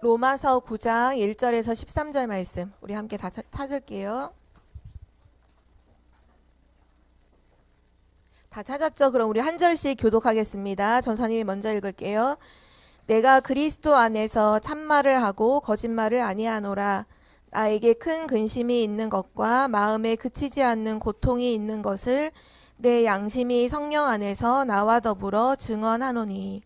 로마서 9장 1절에서 13절 말씀 우리 함께 다 찾을게요. 다 찾았죠? 그럼 우리 한 절씩 교독하겠습니다. 전사님이 먼저 읽을게요. 내가 그리스도 안에서 참말을 하고 거짓말을 아니하노라. 나에게 큰 근심이 있는 것과 마음에 그치지 않는 고통이 있는 것을 내 양심이 성령 안에서 나와 더불어 증언하노니.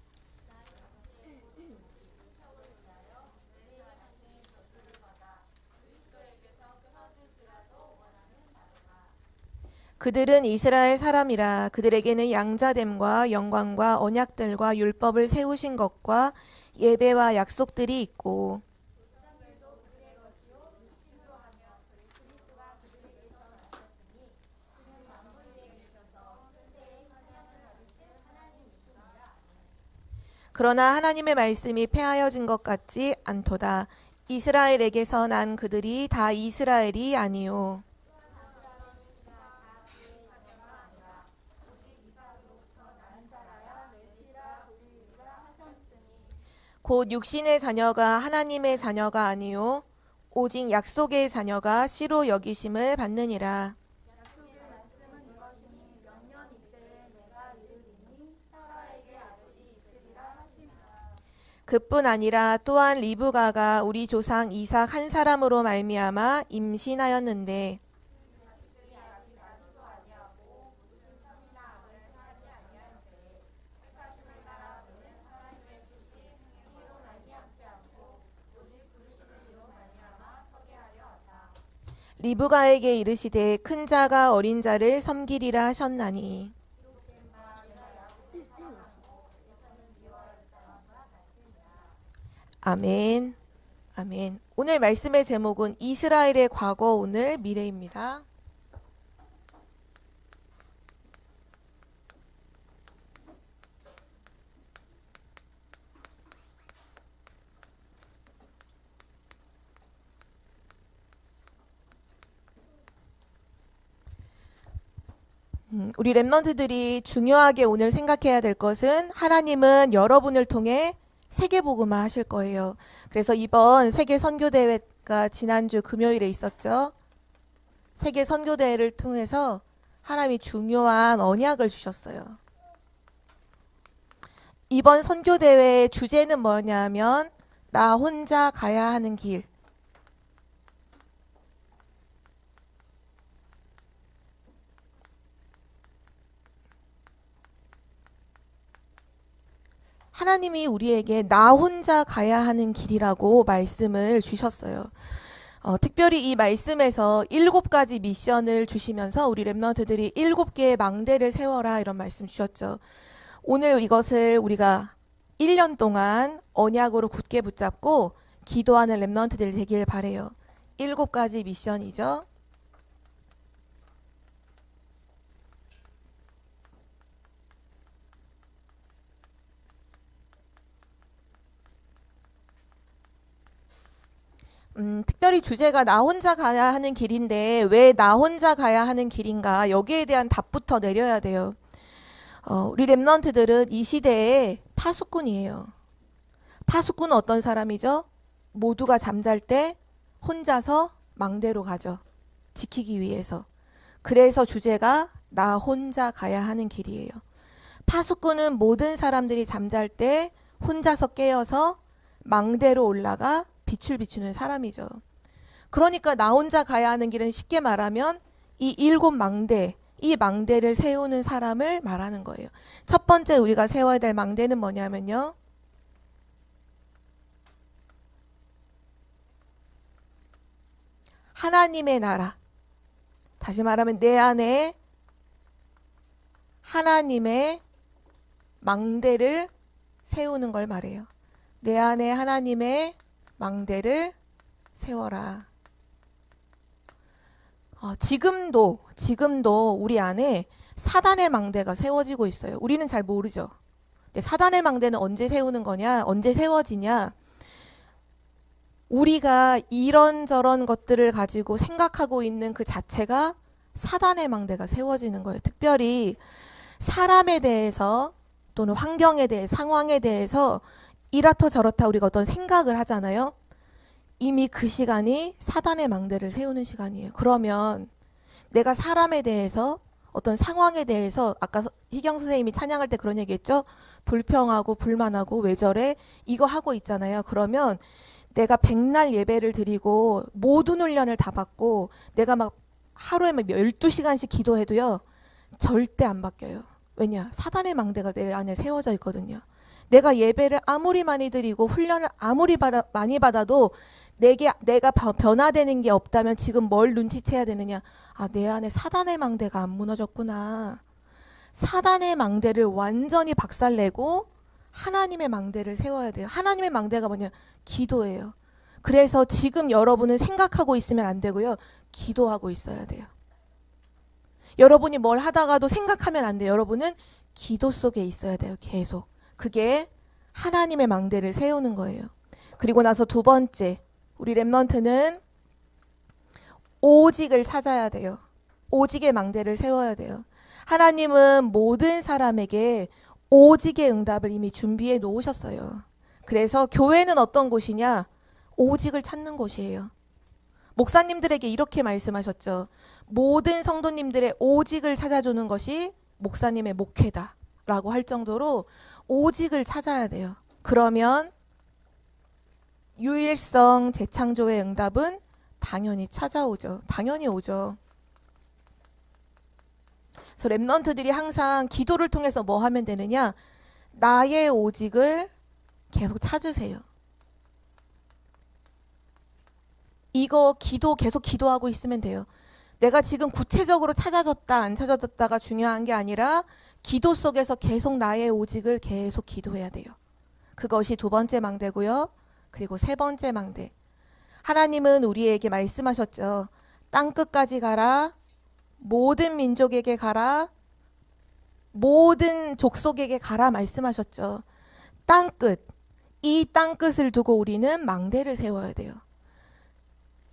그들은 이스라엘 사람이라. 그들에게는 양자됨과 영광과 언약들과 율법을 세우신 것과 예배와 약속들이 있고, 그러나 하나님의 말씀이 폐하여진 것 같지 않도다. 이스라엘에게서 난 그들이 다 이스라엘이 아니요 곧 육신의 자녀가 하나님의 자녀가 아니요 오직 약속의 자녀가 씨로 여기심을 받느니라. 그뿐 아니라 또한 리브가가 우리 조상 이삭 한 사람으로 말미암아 임신하였는데, 리브가에게 이르시되 큰 자가 어린 자를 섬기리라 하셨나니. 아멘. 아멘. 오늘 말씀의 제목은 이스라엘의 과거, 오늘, 미래입니다. 우리 랩런트들이 중요하게 오늘 생각해야 될 것은 하나님은 여러분을 통해 세계복음화 하실 거예요. 그래서 이번 세계 선교대회가 지난주 금요일에 있었죠. 세계 선교대회를 통해서 하나님이 중요한 언약을 주셨어요. 이번 선교대회의 주제는 뭐냐면 나 혼자 가야 하는 길. 하나님이 우리에게 나 혼자 가야 하는 길이라고 말씀을 주셨어요. 특별히 이 말씀에서 7가지 미션을 주시면서 우리 랩런트들이 7개의 망대를 세워라 이런 말씀 주셨죠. 오늘 이것을 우리가 1년 동안 언약으로 굳게 붙잡고 기도하는 랩런트들이 되길 바래요. 7가지 미션이죠. 특별히 주제가 나 혼자 가야 하는 길인데 왜 나 혼자 가야 하는 길인가, 여기에 대한 답부터 내려야 돼요. 우리 랩런트들은 이 시대의 파수꾼이에요. 파수꾼은 어떤 사람이죠? 모두가 잠잘 때 혼자서 망대로 가죠. 지키기 위해서. 그래서 주제가 나 혼자 가야 하는 길이에요. 파수꾼은 모든 사람들이 잠잘 때 혼자서 깨어서 망대로 올라가 빛을 비추는 사람이죠. 그러니까 나 혼자 가야 하는 길은 쉽게 말하면 이 7망대, 이 망대를 세우는 사람을 말하는 거예요. 첫 번째 우리가 세워야 될 망대는 뭐냐면요. 하나님의 나라. 다시 말하면 내 안에 하나님의 망대를 세우는 걸 말해요. 내 안에 하나님의 망대를 세워라. 지금도 우리 안에 사단의 망대가 세워지고 있어요. 우리는 잘 모르죠. 근데 사단의 망대는 언제 세우는 거냐? 언제 세워지냐? 우리가 이런저런 것들을 가지고 생각하고 있는 그 자체가 사단의 망대가 세워지는 거예요. 특별히 사람에 대해서 또는 환경에 대해, 상황에 대해서 이렇다 저렇다 우리가 어떤 생각을 하잖아요. 이미 그 시간이 사단의 망대를 세우는 시간이에요. 그러면 내가 사람에 대해서 어떤 상황에 대해서 아까 희경 선생님이 찬양할 때 그런 얘기했죠. 불평하고 불만하고 왜 저래? 이거 하고 있잖아요. 그러면 내가 백날 예배를 드리고 모든 훈련을 다 받고 내가 막 하루에 막 12시간씩 기도해도요. 절대 안 바뀌어요. 왜냐? 사단의 망대가 내 안에 세워져 있거든요. 내가 예배를 아무리 많이 드리고 훈련을 아무리 많이 받아도 내가 변화되는 게 없다면 지금 뭘 눈치채야 되느냐? 아, 내 안에 사단의 망대가 안 무너졌구나. 사단의 망대를 완전히 박살내고 하나님의 망대를 세워야 돼요. 하나님의 망대가 뭐냐? 기도예요. 그래서 지금 여러분은 생각하고 있으면 안 되고요. 기도하고 있어야 돼요. 여러분이 뭘 하다가도 생각하면 안 돼요. 여러분은 기도 속에 있어야 돼요. 계속. 그게 하나님의 망대를 세우는 거예요. 그리고 나서 두 번째, 우리 렘넌트는 오직을 찾아야 돼요. 오직의 망대를 세워야 돼요. 하나님은 모든 사람에게 오직의 응답을 이미 준비해 놓으셨어요. 그래서 교회는 어떤 곳이냐? 오직을 찾는 곳이에요. 목사님들에게 이렇게 말씀하셨죠. 모든 성도님들의 오직을 찾아주는 것이 목사님의 목회다 라고 할 정도로 오직을 찾아야 돼요. 그러면 유일성 재창조의 응답은 당연히 찾아오죠. 당연히 오죠. 그래서 렘넌트들이 항상 기도를 통해서 뭐 하면 되느냐? 나의 오직을 계속 찾으세요. 이거 기도 계속 기도하고 있으면 돼요. 내가 지금 구체적으로 찾아졌다 안 찾아졌다가 중요한 게 아니라 기도 속에서 계속 나의 오직을 계속 기도해야 돼요. 그것이 두 번째 망대고요. 그리고 세 번째 망대. 하나님은 우리에게 말씀하셨죠. 땅끝까지 가라. 모든 민족에게 가라. 모든 족속에게 가라 말씀하셨죠. 땅끝. 이 땅끝을 두고 우리는 망대를 세워야 돼요.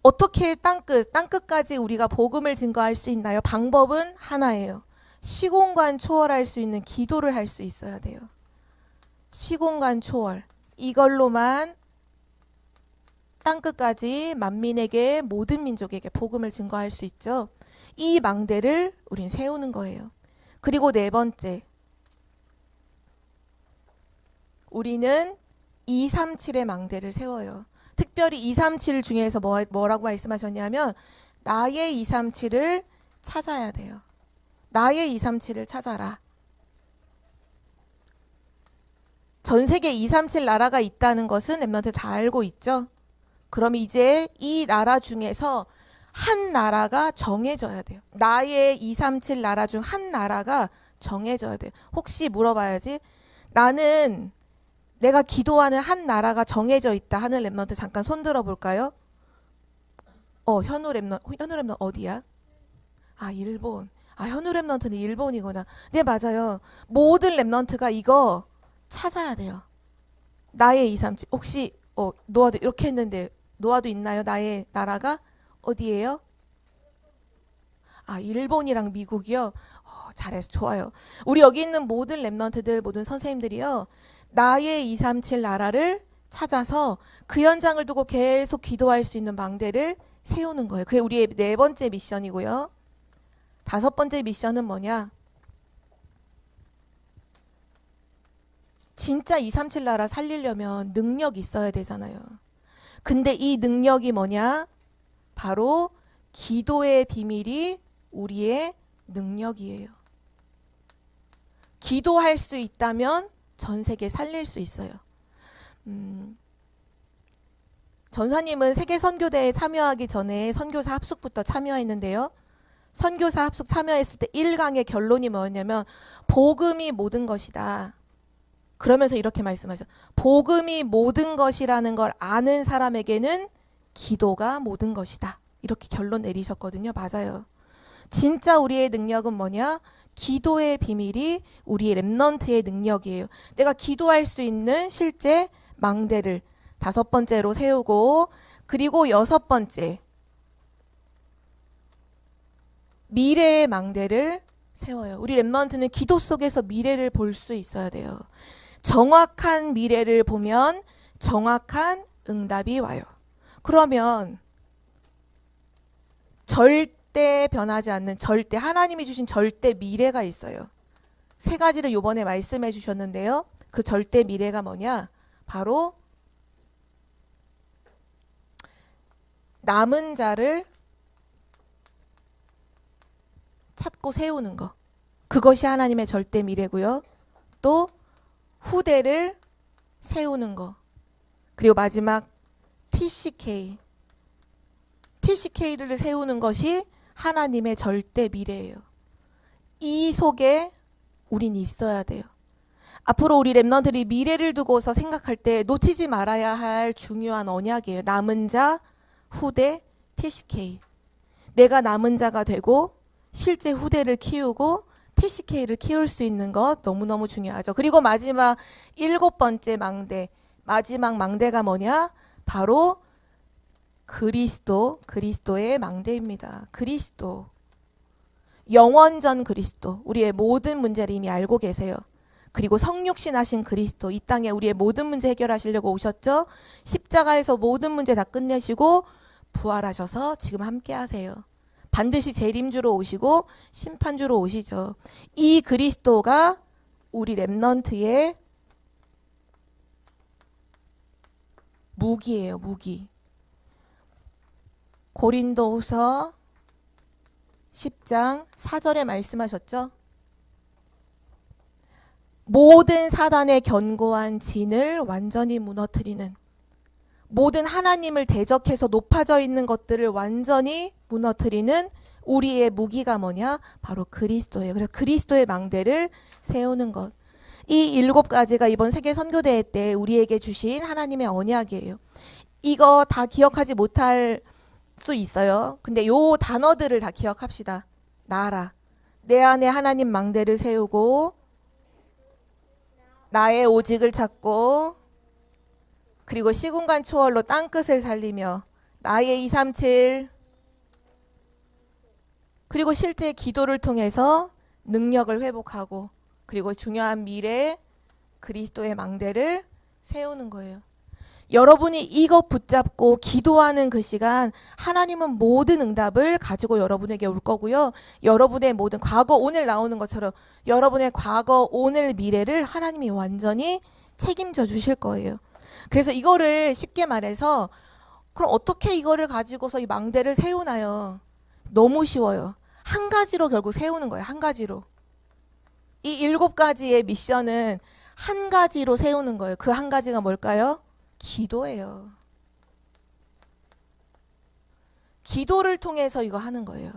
어떻게 땅끝까지 우리가 복음을 증거할 수 있나요? 방법은 하나예요. 시공간 초월할 수 있는 기도를 할 수 있어야 돼요. 시공간 초월. 이걸로만 땅끝까지 만민에게 모든 민족에게 복음을 증거할 수 있죠. 이 망대를 우린 세우는 거예요. 그리고 네 번째. 우리는 237의 망대를 세워요. 특별히 237 중에서 뭐라고 말씀하셨냐면 나의 237을 찾아야 돼요. 나의 237을 찾아라. 전 세계 237 나라가 있다는 것은 렘넌트 다 알고 있죠. 그럼 이제 이 나라 중에서 한 나라가 정해져야 돼요. 나의 237 나라 중 한 나라가 정해져야 돼요. 혹시 물어봐야지. 나는 내가 기도하는 한 나라가 정해져 있다 하는 렘넌트 잠깐 손 들어볼까요? 현우 렘넌트 어디야? 아, 일본. 아, 현우 렘넌트는 일본이구나. 네, 맞아요. 모든 렘넌트가 이거 찾아야 돼요. 나의 237. 혹시 노아도 이렇게 했는데 노아도 있나요? 나의 나라가 어디예요? 아, 일본이랑 미국이요? 잘해서 좋아요. 우리 여기 있는 모든 렘넌트들, 모든 선생님들이요. 나의 237 나라를 찾아서 그 현장을 두고 계속 기도할 수 있는 망대를 세우는 거예요. 그게 우리의 네 번째 미션이고요. 다섯 번째 미션은 뭐냐? 진짜 237 나라 살리려면 능력이 있어야 되잖아요. 근데 이 능력이 뭐냐? 바로 기도의 비밀이 우리의 능력이에요. 기도할 수 있다면 전 세계 살릴 수 있어요. 전사님은 세계 선교대에 참여하기 전에 선교사 합숙부터 참여했는데요. 선교사 합숙 참여했을 때 1강의 결론이 뭐였냐면 복음이 모든 것이다. 그러면서 이렇게 말씀하셨어요. 복음이 모든 것이라는 걸 아는 사람에게는 기도가 모든 것이다. 이렇게 결론 내리셨거든요. 맞아요. 진짜 우리의 능력은 뭐냐? 기도의 비밀이 우리의 렘넌트의 능력이에요. 내가 기도할 수 있는 실제 망대를 다섯 번째로 세우고, 그리고 여섯 번째, 미래의 망대를 세워요. 우리 렘넌트는 기도 속에서 미래를 볼 수 있어야 돼요. 정확한 미래를 보면 정확한 응답이 와요. 그러면 절대 변하지 않는 절대, 하나님이 주신 절대 미래가 있어요. 세 가지를 요번에 말씀해 주셨는데요. 그 절대 미래가 뭐냐? 바로 남은 자를 찾고 세우는 거. 그것이 하나님의 절대 미래고요. 또 후대를 세우는 거. 그리고 마지막 TCK를 세우는 것이 하나님의 절대 미래예요. 이 속에 우린 있어야 돼요. 앞으로 우리 렘넌트들이 미래를 두고서 생각할 때 놓치지 말아야 할 중요한 언약이에요. 남은 자, 후대, TCK. 내가 남은 자가 되고 실제 후대를 키우고 TCK를 키울 수 있는 것 너무너무 중요하죠. 그리고 마지막 7번째 망대. 마지막 망대가 뭐냐? 바로 그리스도의 망대입니다. 그리스도. 영원전 그리스도. 우리의 모든 문제를 이미 알고 계세요. 그리고 성육신 하신 그리스도. 이 땅에 우리의 모든 문제 해결하시려고 오셨죠? 십자가에서 모든 문제 다 끝내시고 부활하셔서 지금 함께 하세요. 반드시 재림주로 오시고 심판주로 오시죠. 이 그리스도가 우리 렘넌트의 무기예요. 무기. 고린도후서 10장 4절에 말씀하셨죠. 모든 사단의 견고한 진을 완전히 무너뜨리는, 모든 하나님을 대적해서 높아져 있는 것들을 완전히 무너뜨리는 우리의 무기가 뭐냐? 바로 그리스도예요. 그래서 그리스도의 망대를 세우는 것. 이 7가지가 이번 세계 선교대회 때 우리에게 주신 하나님의 언약이에요. 이거 다 기억하지 못할 수 있어요. 근데 요 단어들을 다 기억합시다. 나라. 내 안에 하나님 망대를 세우고 나의 오직을 찾고 그리고 시공간 초월로 땅끝을 살리며 나의 237 그리고 실제 기도를 통해서 능력을 회복하고 그리고 중요한 미래 그리스도의 망대를 세우는 거예요. 여러분이 이것 붙잡고 기도하는 그 시간 하나님은 모든 응답을 가지고 여러분에게 올 거고요. 여러분의 모든 과거 오늘 나오는 것처럼 여러분의 과거 오늘 미래를 하나님이 완전히 책임져 주실 거예요. 그래서 이거를 쉽게 말해서 그럼 어떻게 이거를 가지고서 이 망대를 세우나요? 너무 쉬워요. 한 가지로 결국 세우는 거예요. 한 가지로. 이 7가지의 미션은 한 가지로 세우는 거예요. 그 한 가지가 뭘까요? 기도예요. 기도를 통해서 이거 하는 거예요.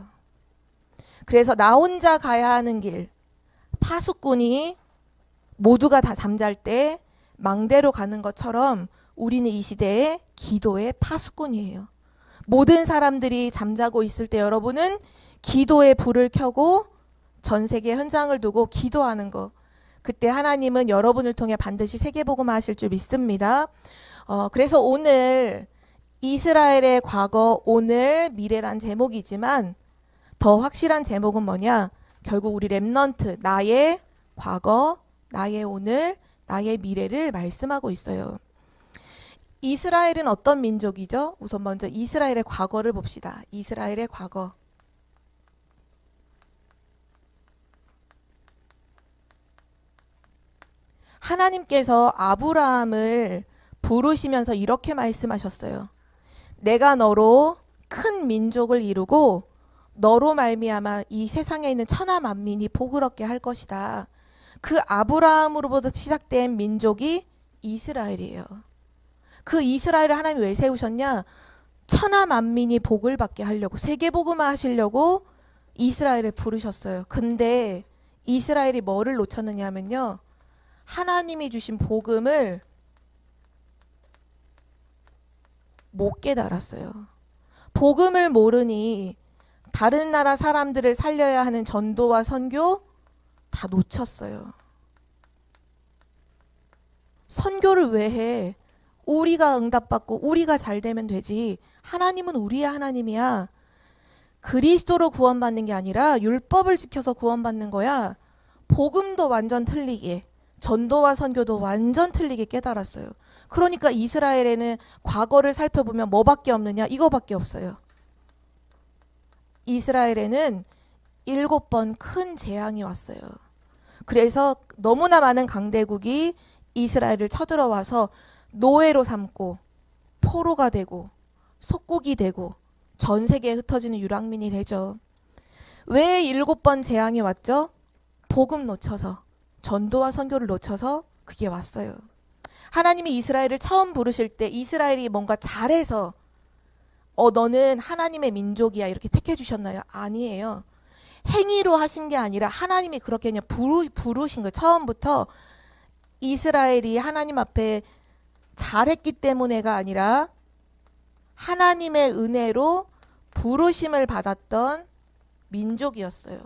그래서 나 혼자 가야 하는 길, 파수꾼이 모두가 다 잠잘 때 망대로 가는 것처럼 우리는 이 시대에 기도의 파수꾼이에요. 모든 사람들이 잠자고 있을 때 여러분은 기도의 불을 켜고 전 세계 현장을 두고 기도하는 거. 그때 하나님은 여러분을 통해 반드시 세계복음화 하실 줄 믿습니다. 그래서 오늘 이스라엘의 과거, 오늘, 미래란 제목이지만 더 확실한 제목은 뭐냐? 결국 우리 렘넌트, 나의 과거, 나의 오늘, 나의 미래를 말씀하고 있어요. 이스라엘은 어떤 민족이죠? 우선 먼저 이스라엘의 과거를 봅시다. 이스라엘의 과거. 하나님께서 아브라함을 부르시면서 이렇게 말씀하셨어요. 내가 너로 큰 민족을 이루고 너로 말미암아 이 세상에 있는 천하 만민이 복을 얻게 할 것이다. 그 아브라함으로부터 시작된 민족이 이스라엘이에요. 그 이스라엘을 하나님이 왜 세우셨냐? 천하 만민이 복을 받게 하려고, 세계복음화 하시려고 이스라엘을 부르셨어요. 근데 이스라엘이 뭐를 놓쳤느냐 하면요. 하나님이 주신 복음을 못 깨달았어요. 복음을 모르니 다른 나라 사람들을 살려야 하는 전도와 선교 다 놓쳤어요. 선교를 왜 해? 우리가 응답받고 우리가 잘 되면 되지. 하나님은 우리의 하나님이야. 그리스도로 구원받는 게 아니라 율법을 지켜서 구원받는 거야. 복음도 완전 틀리게. 전도와 선교도 완전 틀리게 깨달았어요. 그러니까 이스라엘에는 과거를 살펴보면 뭐밖에 없느냐? 이거밖에 없어요. 이스라엘에는 7번 큰 재앙이 왔어요. 그래서 너무나 많은 강대국이 이스라엘을 쳐들어와서 노예로 삼고 포로가 되고 속국이 되고 전 세계에 흩어지는 유랑민이 되죠. 왜 7번 재앙이 왔죠? 복음 놓쳐서, 전도와 선교를 놓쳐서 그게 왔어요. 하나님이 이스라엘을 처음 부르실 때 이스라엘이 뭔가 잘해서 너는 하나님의 민족이야 이렇게 택해 주셨나요? 아니에요. 행위로 하신 게 아니라 하나님이 그렇게 그냥 부르신 거예요. 처음부터 이스라엘이 하나님 앞에 잘했기 때문에가 아니라 하나님의 은혜로 부르심을 받았던 민족이었어요.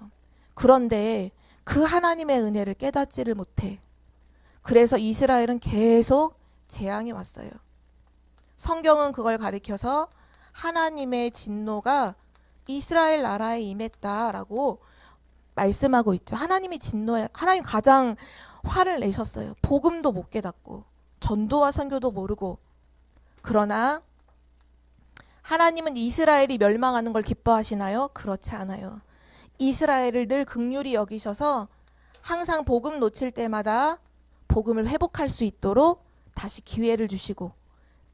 그런데 그 하나님의 은혜를 깨닫지를 못해. 그래서 이스라엘은 계속 재앙이 왔어요. 성경은 그걸 가리켜서 하나님의 진노가 이스라엘 나라에 임했다라고 말씀하고 있죠. 하나님이 진노해. 하나님 가장 화를 내셨어요. 복음도 못 깨닫고 전도와 선교도 모르고. 그러나 하나님은 이스라엘이 멸망하는 걸 기뻐하시나요? 그렇지 않아요. 이스라엘을 늘 긍휼히 여기셔서 항상 복음 놓칠 때마다 복음을 회복할 수 있도록 다시 기회를 주시고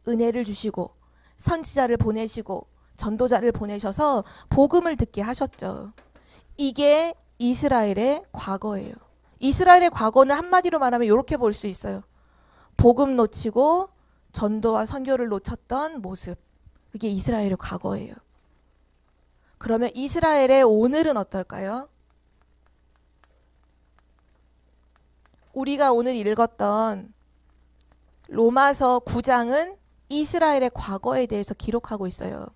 은혜를 주시고 선지자를 보내시고 전도자를 보내셔서 복음을 듣게 하셨죠. 이게 이스라엘의 과거예요. 이스라엘의 과거는 한마디로 말하면 이렇게 볼 수 있어요. 복음 놓치고 전도와 선교를 놓쳤던 모습. 그게 이스라엘의 과거예요. 그러면 이스라엘의 오늘은 어떨까요? 우리가 오늘 읽었던 로마서 9장은 이스라엘의 과거에 대해서 기록하고 있어요.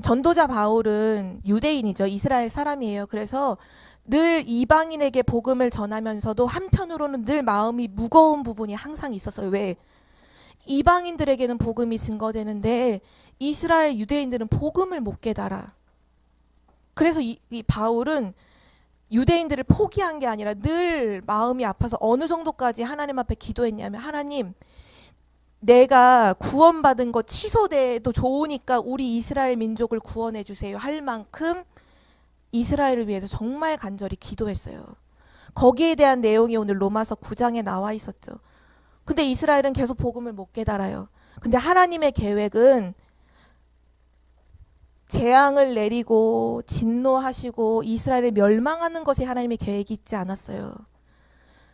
전도자 바울은 유대인이죠. 이스라엘 사람이에요. 그래서 늘 이방인에게 복음을 전하면서도 한편으로는 늘 마음이 무거운 부분이 항상 있었어요. 왜? 이방인들에게는 복음이 증거되는데 이스라엘 유대인들은 복음을 못 깨달아. 그래서 이 바울은 유대인들을 포기한 게 아니라 늘 마음이 아파서 어느 정도까지 하나님 앞에 기도했냐면, 하나님, 내가 구원받은 거 취소돼도 좋으니까 우리 이스라엘 민족을 구원해 주세요 할 만큼 이스라엘을 위해서 정말 간절히 기도했어요. 거기에 대한 내용이 오늘 로마서 9장에 나와 있었죠. 근데 이스라엘은 계속 복음을 못 깨달아요. 근데 하나님의 계획은 재앙을 내리고 진노하시고 이스라엘을 멸망하는 것에 하나님의 계획이 있지 않았어요.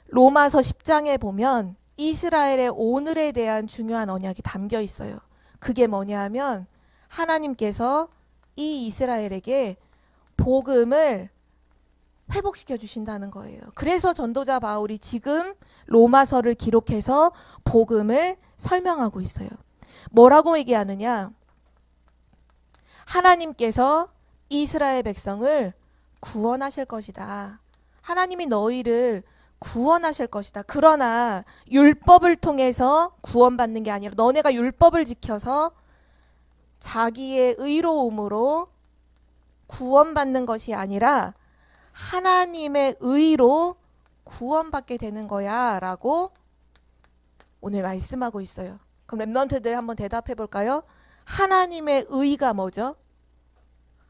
로마서 10장에 보면 이스라엘의 오늘에 대한 중요한 언약이 담겨 있어요. 그게 뭐냐 하면 하나님께서 이 이스라엘에게 복음을 회복시켜 주신다는 거예요. 그래서 전도자 바울이 지금 로마서를 기록해서 복음을 설명하고 있어요. 뭐라고 얘기하느냐? 하나님께서 이스라엘 백성을 구원하실 것이다. 하나님이 너희를 구원하실 것이다. 그러나 율법을 통해서 구원받는 게 아니라 너네가 율법을 지켜서 자기의 의로움으로 구원받는 것이 아니라 하나님의 의로 구원받게 되는 거야 라고 오늘 말씀하고 있어요. 그럼 랩런트들 한번 대답해 볼까요? 하나님의 의가 뭐죠?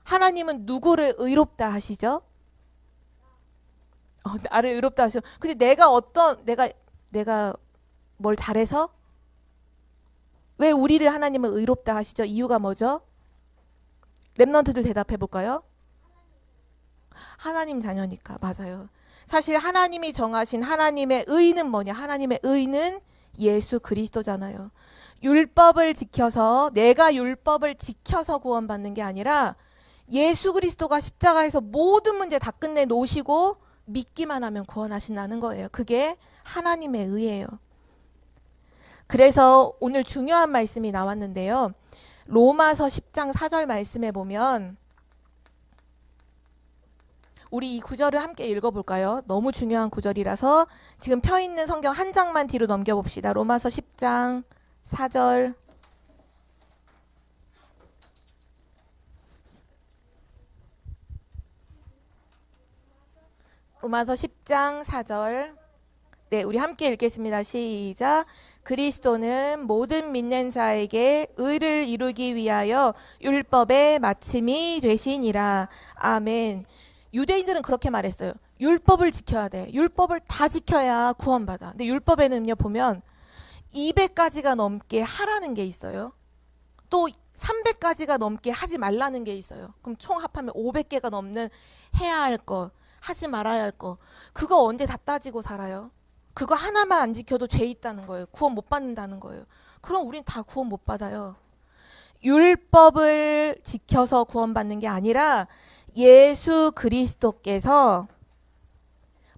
하나님은 누구를 의롭다 하시죠? 나를 의롭다 하시죠. 근데 내가 뭘 잘해서? 왜 우리를 하나님은 의롭다 하시죠? 이유가 뭐죠? 랩런트들 대답해 볼까요? 하나님 자녀니까. 맞아요. 사실 하나님이 정하신 하나님의 의는 뭐냐? 하나님의 의는 예수 그리스도잖아요. 율법을 지켜서, 내가 율법을 지켜서 구원받는 게 아니라 예수 그리스도가 십자가에서 모든 문제 다 끝내 놓으시고 믿기만 하면 구원하신다는 거예요. 그게 하나님의 의예요. 그래서 오늘 중요한 말씀이 나왔는데요. 로마서 10장 4절 말씀에 보면 우리 이 구절을 함께 읽어볼까요? 너무 중요한 구절이라서 지금 펴있는 성경 한 장만 뒤로 넘겨봅시다. 로마서 10장 4절. 로마서 10장 4절. 네, 우리 함께 읽겠습니다. 시작. 그리스도는 모든 믿는 자에게 의를 이루기 위하여 율법의 마침이 되시니라. 아멘. 유대인들은 그렇게 말했어요. 율법을 지켜야 돼. 율법을 다 지켜야 구원받아. 근데 율법에는요, 보면 200가지가 넘게 하라는 게 있어요. 또 300가지가 넘게 하지 말라는 게 있어요. 그럼 총 합하면 500개가 넘는 해야 할 거, 하지 말아야 할 거. 그거 언제 다 따지고 살아요? 그거 하나만 안 지켜도 죄 있다는 거예요. 구원 못 받는다는 거예요. 그럼 우린 다 구원 못 받아요. 율법을 지켜서 구원받는 게 아니라 예수 그리스도께서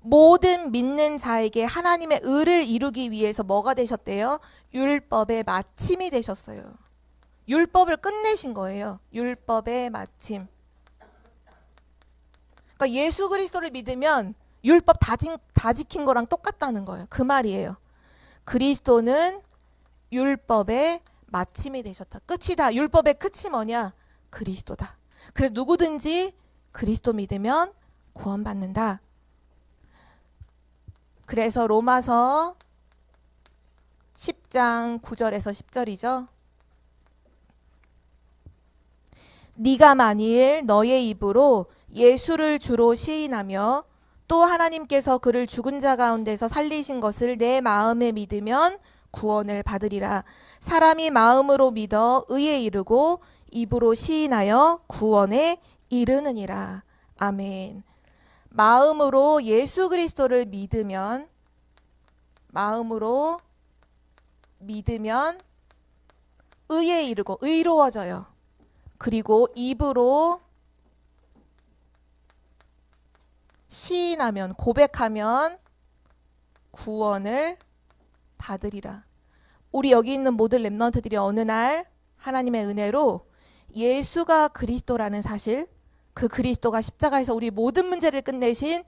모든 믿는 자에게 하나님의 의를 이루기 위해서 뭐가 되셨대요? 율법의 마침이 되셨어요. 율법을 끝내신 거예요. 율법의 마침. 그러니까 예수 그리스도를 믿으면 율법 다 지킨 거랑 똑같다는 거예요. 그 말이에요. 그리스도는 율법의 마침이 되셨다. 끝이다. 율법의 끝이 뭐냐? 그리스도다. 그래서 누구든지 그리스도 믿으면 구원받는다. 그래서 로마서 10장 9절에서 10절이죠. 네가 만일 너의 입으로 예수를 주로 시인하며 또 하나님께서 그를 죽은 자 가운데서 살리신 것을 내 마음에 믿으면 구원을 받으리라. 사람이 마음으로 믿어 의에 이르고 입으로 시인하여 구원에 이르느니라. 아멘. 마음으로 예수 그리스도를 믿으면 의에 이르고 의로워져요. 그리고 입으로 시인하면 고백하면 구원을 받으리라. 우리 여기 있는 모든 렘넌트들이 어느 날 하나님의 은혜로 예수가 그리스도라는 사실, 그 그리스도가 십자가에서 우리 모든 문제를 끝내신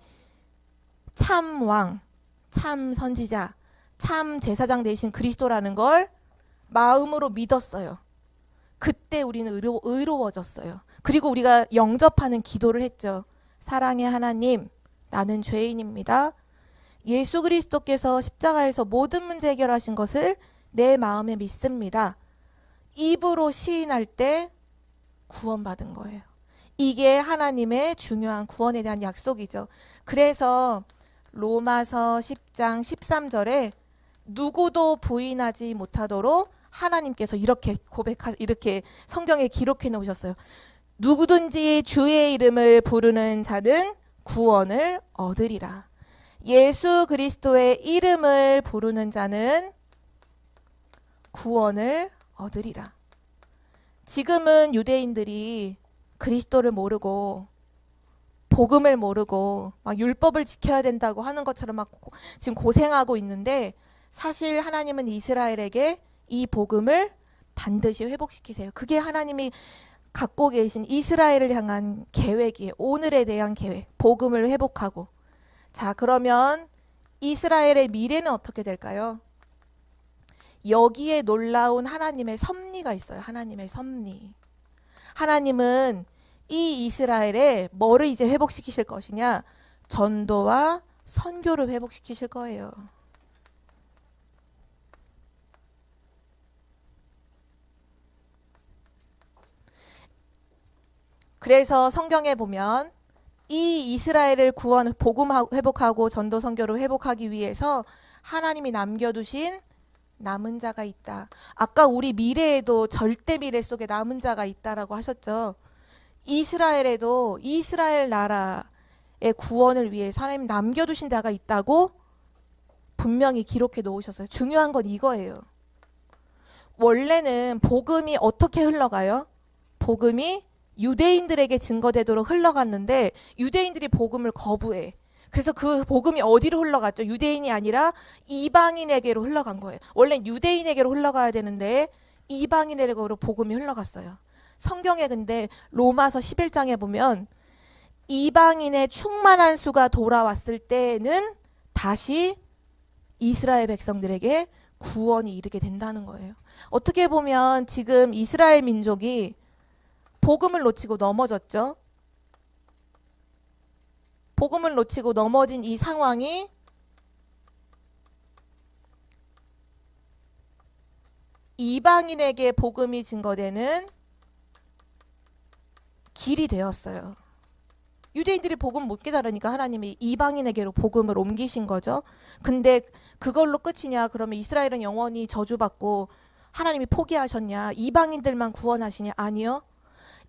참 왕, 참 선지자, 참 제사장 되신 그리스도라는 걸 마음으로 믿었어요. 그때 우리는 의로워졌어요. 그리고 우리가 영접하는 기도를 했죠. 사랑의 하나님, 나는 죄인입니다. 예수 그리스도께서 십자가에서 모든 문제 해결하신 것을 내 마음에 믿습니다. 입으로 시인할 때 구원받은 거예요. 이게 하나님의 중요한 구원에 대한 약속이죠. 그래서 로마서 10장 13절에 누구도 부인하지 못하도록 하나님께서 이렇게 이렇게 성경에 기록해 놓으셨어요. 누구든지 주의 이름을 부르는 자는 구원을 얻으리라. 예수 그리스도의 이름을 부르는 자는 구원을 얻으리라. 지금은 유대인들이 그리스도를 모르고 복음을 모르고 막 율법을 지켜야 된다고 하는 것처럼 막 지금 고생하고 있는데, 사실 하나님은 이스라엘에게 이 복음을 반드시 회복시키세요. 그게 하나님이 갖고 계신 이스라엘을 향한 계획이에요. 오늘에 대한 계획, 복음을 회복하고. 자, 그러면 이스라엘의 미래는 어떻게 될까요? 여기에 놀라운 하나님의 섭리가 있어요. 하나님의 섭리. 하나님은 이 이스라엘에 뭐를 이제 회복시키실 것이냐? 전도와 선교를 회복시키실 거예요. 그래서 성경에 보면 이 이스라엘을 복음 회복하고 전도 선교를 회복하기 위해서 하나님이 남겨두신 남은 자가 있다. 아까 우리 미래에도 절대 미래 속에 남은 자가 있다라고 하셨죠. 이스라엘에도 이스라엘 나라의 구원을 위해 하나님 남겨두신 자가 있다고 분명히 기록해 놓으셨어요. 중요한 건 이거예요. 원래는 복음이 어떻게 흘러가요? 복음이 유대인들에게 증거되도록 흘러갔는데 유대인들이 복음을 거부해. 그래서 그 복음이 어디로 흘러갔죠? 유대인이 아니라 이방인에게로 흘러간 거예요. 원래 유대인에게로 흘러가야 되는데 이방인에게로 복음이 흘러갔어요. 성경에 근데 로마서 11장에 보면 이방인의 충만한 수가 돌아왔을 때는 다시 이스라엘 백성들에게 구원이 이르게 된다는 거예요. 어떻게 보면 지금 이스라엘 민족이 복음을 놓치고 넘어졌죠. 복음을 놓치고 넘어진 이 상황이 이방인에게 복음이 증거되는 길이 되었어요. 유대인들이 복음 못 깨달으니까 하나님이 이방인에게로 복음을 옮기신 거죠. 근데 그걸로 끝이냐? 그러면 이스라엘은 영원히 저주받고 하나님이 포기하셨냐? 이방인들만 구원하시냐? 아니요.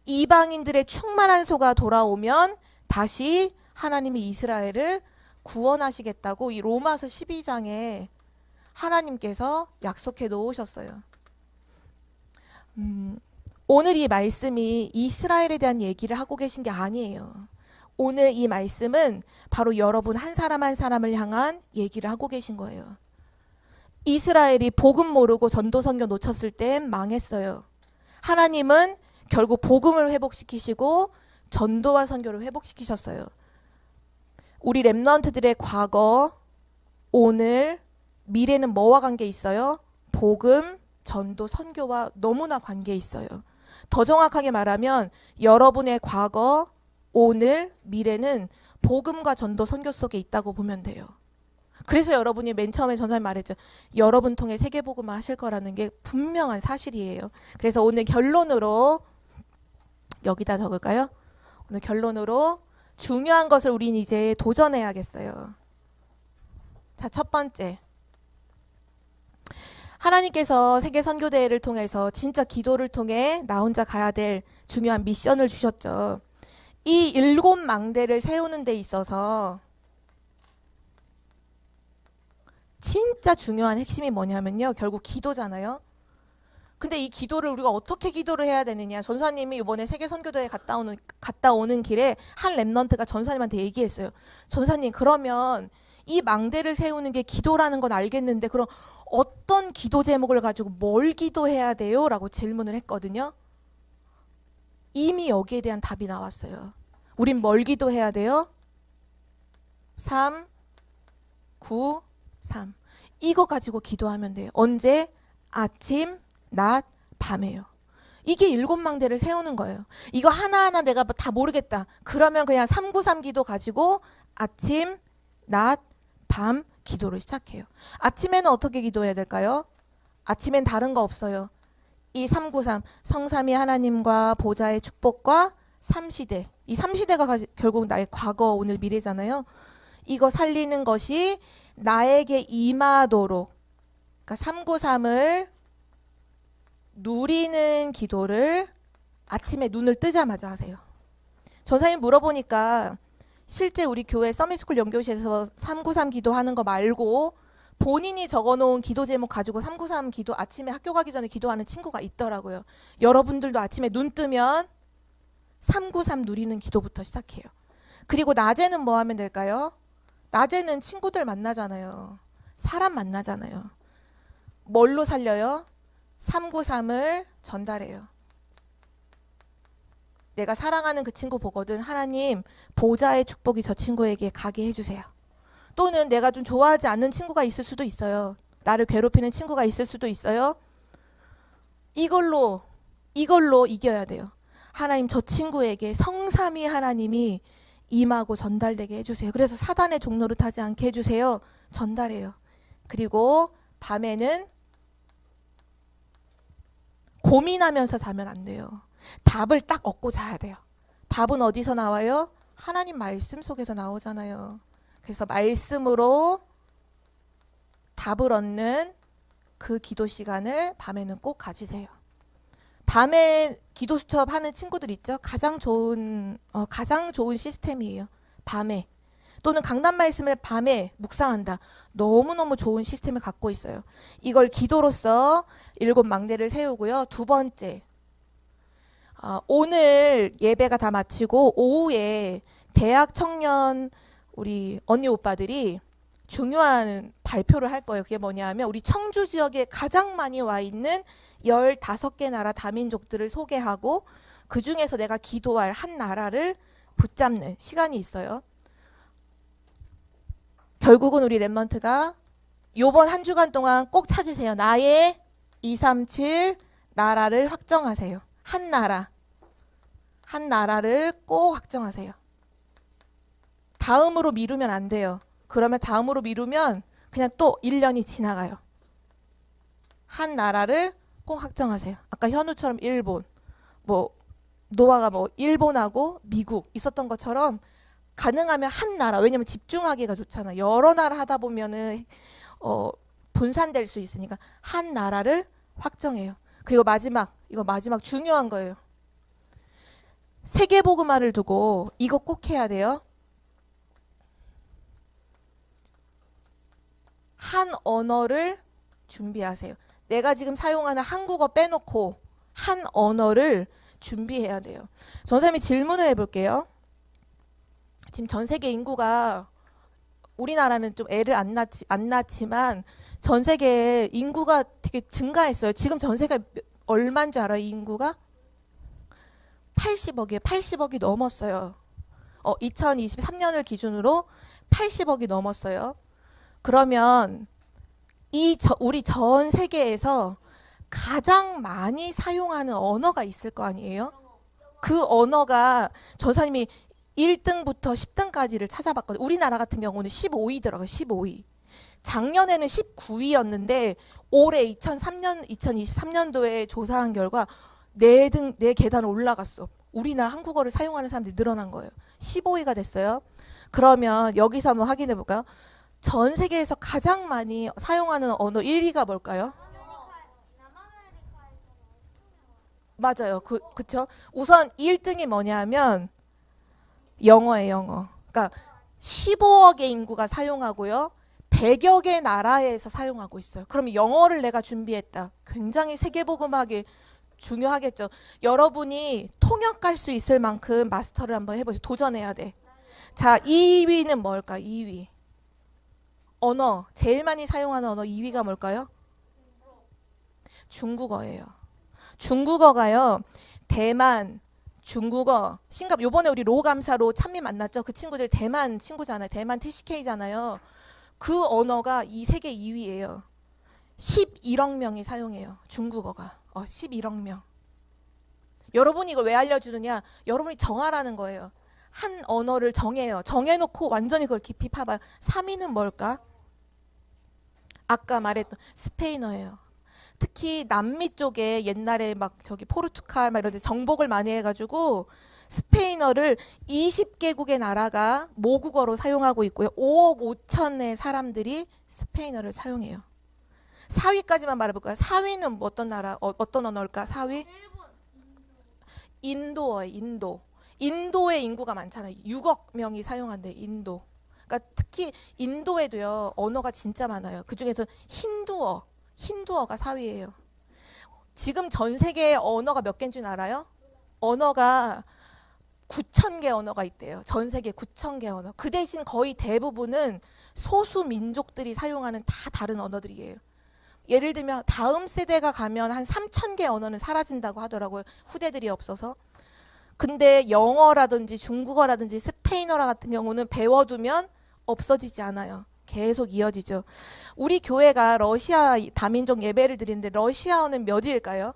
이방인들의 충만한 소가 돌아오면 다시 하나님이 이스라엘을 구원하시겠다고 이 로마서 12장에 하나님께서 약속해 놓으셨어요. 오늘 이 말씀이 이스라엘에 대한 얘기를 하고 계신 게 아니에요. 오늘 이 말씀은 바로 여러분 한 사람 한 사람을 향한 얘기를 하고 계신 거예요. 이스라엘이 복음 모르고 전도 선교 놓쳤을 땐 망했어요. 하나님은 결국 복음을 회복시키시고 전도와 선교를 회복시키셨어요. 우리 렘넌트들의 과거, 오늘, 미래는 뭐와 관계 있어요? 복음, 전도, 선교와 너무나 관계 있어요. 더 정확하게 말하면 여러분의 과거, 오늘, 미래는 복음과 전도, 선교 속에 있다고 보면 돼요. 그래서 여러분이 맨 처음에 전사님 말했죠. 여러분 통해 세계복음화 하실 거라는 게 분명한 사실이에요. 그래서 오늘 결론으로 여기다 적을까요? 오늘 결론으로 중요한 것을 우린 이제 도전해야겠어요. 자, 첫 번째. 하나님께서 세계선교대회를 통해서 진짜 기도를 통해 나 혼자 가야 될 중요한 미션을 주셨죠. 이 7망대를 세우는 데 있어서 진짜 중요한 핵심이 뭐냐면요. 결국 기도잖아요. 근데 이 기도를 우리가 어떻게 기도를 해야 되느냐. 전사님이 이번에 세계선교대회 갔다 오는 길에 한 렘넌트가 전사님한테 얘기했어요. 전사님, 그러면 이 망대를 세우는 게 기도라는 건 알겠는데 그럼 어떤 기도 제목을 가지고 뭘 기도해야 돼요? 라고 질문을 했거든요. 이미 여기에 대한 답이 나왔어요. 우린 뭘 기도해야 돼요? 3, 9, 3. 이거 가지고 기도하면 돼요. 언제? 아침, 낮, 밤에요. 이게 7망대를 세우는 거예요. 이거 하나하나 내가 다 모르겠다. 그러면 그냥 393 기도 가지고 아침, 낮, 밤 기도를 시작해요. 아침에는 어떻게 기도해야 될까요? 아침엔 다른 거 없어요. 이 393 성삼위 하나님과 보좌의 축복과 삼시대. 이 삼시대가 결국 나의 과거, 오늘, 미래잖아요. 이거 살리는 것이 나에게 임하도록, 그러니까 393을 누리는 기도를 아침에 눈을 뜨자마자 하세요. 전사님 물어보니까 실제 우리 교회 서밋스쿨 연교실에서 393 기도하는 거 말고 본인이 적어놓은 기도 제목 가지고 393 기도 아침에 학교 가기 전에 기도하는 친구가 있더라고요. 여러분들도 아침에 눈 뜨면 393 누리는 기도부터 시작해요. 그리고 낮에는 뭐 하면 될까요? 낮에는 친구들 만나잖아요. 사람 만나잖아요. 뭘로 살려요? 393을 전달해요. 내가 사랑하는 그 친구 보거든. 하나님, 보좌의 축복이 저 친구에게 가게 해주세요. 또는 내가 좀 좋아하지 않는 친구가 있을 수도 있어요. 나를 괴롭히는 친구가 있을 수도 있어요. 이걸로 이겨야 돼요. 하나님, 저 친구에게 성삼위 하나님이 임하고 전달되게 해주세요. 그래서 사단의 종로를 타지 않게 해주세요. 전달해요. 그리고 밤에는 고민하면서 자면 안 돼요. 답을 딱 얻고 자야 돼요. 답은 어디서 나와요? 하나님 말씀 속에서 나오잖아요. 그래서 말씀으로 답을 얻는 그 기도 시간을 밤에는 꼭 가지세요. 밤에 기도 수첩 하는 친구들 있죠? 가장 좋은 시스템이에요. 밤에. 또는 강단 말씀을 밤에 묵상한다. 너무너무 좋은 시스템을 갖고 있어요. 이걸 기도로서 7망대를 세우고요. 두 번째, 오늘 예배가 다 마치고 오후에 대학 청년 우리 언니 오빠들이 중요한 발표를 할 거예요. 그게 뭐냐면 우리 청주 지역에 가장 많이 와 있는 15개 나라 다민족들을 소개하고 그 중에서 내가 기도할 한 나라를 붙잡는 시간이 있어요. 결국은 우리 렘넌트가 요번 한 주간 동안 꼭 찾으세요. 나의 237 나라를 확정하세요. 한 나라를 꼭 확정하세요. 다음으로 미루면 안 돼요. 그러면 다음으로 미루면 그냥 또 1년이 지나가요. 한 나라를 꼭 확정하세요. 아까 현우처럼 일본, 뭐 노아가 뭐 일본하고 미국 있었던 것처럼 가능하면 한 나라, 왜냐면 집중하기가 좋잖아. 여러 나라 하다 보면은 분산될 수 있으니까 한 나라를 확정해요. 그리고 이거 마지막 중요한 거예요. 세계복음화를 두고 이거 꼭 해야 돼요. 한 언어를 준비하세요. 내가 지금 사용하는 한국어 빼놓고 한 언어를 준비해야 돼요. 전사님이 질문을 해볼게요. 지금 전 세계 인구가 우리나라는 좀 애를 안 낳지만 전 세계 인구가 되게 증가했어요. 지금 전 세계 얼마인 줄 알아요? 인구가 80억이에요. 80억이 넘었어요. 2023년을 기준으로 80억이 넘었어요. 그러면 우리 전 세계에서 가장 많이 사용하는 언어가 있을 거 아니에요? 그 언어가 전사님이 1등부터 10등까지를 찾아봤거든요. 우리나라 같은 경우는 15위더라고요. 15위. 작년에는 19위였는데 올해 2023년도에 조사한 결과 4계단 올라갔어. 우리나라 한국어를 사용하는 사람들이 늘어난 거예요. 15위가 됐어요. 그러면 여기서 한번 확인해 볼까요? 전 세계에서 가장 많이 사용하는 언어 1위가 뭘까요? 맞아요. 그쵸? 우선 1등이 뭐냐면 영어예요, 영어. 그러니까 15억의 인구가 사용하고요. 100여 개 나라에서 사용하고 있어요. 그럼 영어를 내가 준비했다. 굉장히 세계복음하게 중요하겠죠. 여러분이 통역할 수 있을 만큼 마스터를 한번 해보세요. 도전해야 돼. 자, 2위는 뭘까? 2위. 언어. 제일 많이 사용하는 언어 2위가 뭘까요? 중국어예요. 중국어가요. 대만, 중국어, 싱가포르. 요번에 우리 로 감사로 찬미 만났죠. 그 친구들 대만 친구잖아요. 대만 TCK잖아요. 그 언어가 이 세계 2위예요. 11억 명이 사용해요. 중국어가. 11억 명. 여러분이 이걸 왜 알려주느냐? 여러분이 정하라는 거예요. 한 언어를 정해요. 정해놓고 완전히 그걸 깊이 파봐요. 3위는 뭘까? 아까 말했던 스페인어예요. 특히 남미 쪽에 옛날에 막 저기 포르투갈 막 이런 데 정복을 많이 해가지고 스페인어를 20개국의 나라가 모국어로 사용하고 있고요. 5억 5천의 사람들이 스페인어를 사용해요. 4위까지만 말해볼까요? 4위는 어떤 나라, 어떤 언어일까? 4위? 인도어예요. 인도. 인도의 인구가 많잖아요. 6억 명이 사용한대. 인도. 그러니까 특히 인도에도요. 언어가 진짜 많아요. 그중에서 힌두어가 4위예요. 지금 전 세계에 언어가 몇 개인 줄 알아요? 언어가 9,000개 언어가 있대요. 전 세계 9,000개 언어. 그 대신 거의 대부분은 소수 민족들이 사용하는 다 다른 언어들이에요. 예를 들면 다음 세대가 가면 한 3,000개 언어는 사라진다고 하더라고요. 후대들이 없어서. 근데 영어라든지 중국어라든지 스페인어 같은 경우는 배워두면 없어지지 않아요. 계속 이어지죠. 우리 교회가 러시아 다민족 예배를 드리는데 러시아어는 몇 위일까요?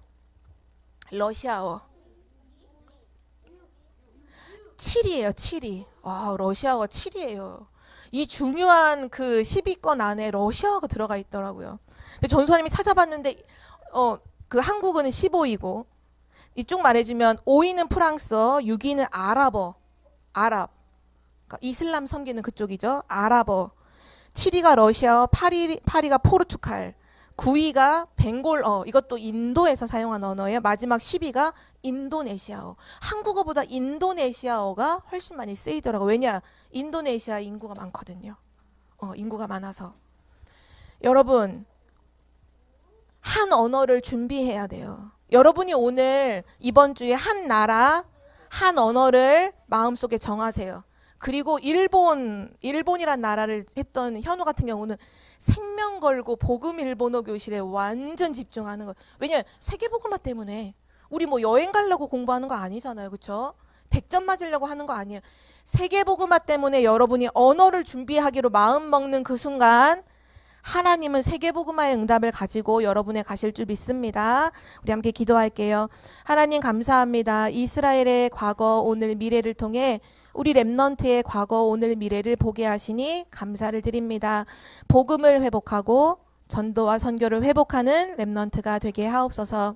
러시아어 7위예요. 7위. 러시아어가 7위예요. 이 중요한 그 10위권 안에 러시아어가 들어가 있더라고요. 근데 전수사님이 찾아봤는데 그 한국어는 15위고 이쪽 말해주면 5위는 프랑스어, 6위는 아랍. 그러니까 이슬람 섬기는 그쪽이죠. 아랍어. 7위가 러시아어, 8위가 포르투갈, 9위가 벵골어. 이것도 인도에서 사용한 언어예요. 마지막 10위가 인도네시아어. 한국어보다 인도네시아어가 훨씬 많이 쓰이더라고요. 왜냐? 인도네시아 인구가 많거든요. 인구가 많아서. 여러분, 한 언어를 준비해야 돼요. 여러분이 오늘 이번 주에 한 나라, 한 언어를 마음속에 정하세요. 그리고 일본이란 나라를 했던 현우 같은 경우는 생명 걸고 복음 일본어 교실에 완전 집중하는 거예요. 왜냐면 세계복음화 때문에 우리 뭐 여행 가려고 공부하는 거 아니잖아요. 그렇죠? 100점 맞으려고 하는 거 아니에요. 세계복음화 때문에 여러분이 언어를 준비하기로 마음 먹는 그 순간 하나님은 세계복음화의 응답을 가지고 여러분에 가실 줄 믿습니다. 우리 함께 기도할게요. 하나님 감사합니다. 이스라엘의 과거, 오늘, 미래를 통해 우리 렘넌트의 과거, 오늘, 미래를 보게 하시니 감사를 드립니다. 복음을 회복하고 전도와 선교를 회복하는 렘넌트가 되게 하옵소서.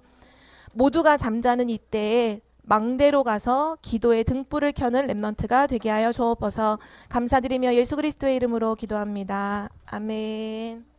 모두가 잠자는 이때에 망대로 가서 기도의 등불을 켜는 렘넌트가 되게 하여 주옵소서. 감사드리며 예수 그리스도의 이름으로 기도합니다. 아멘.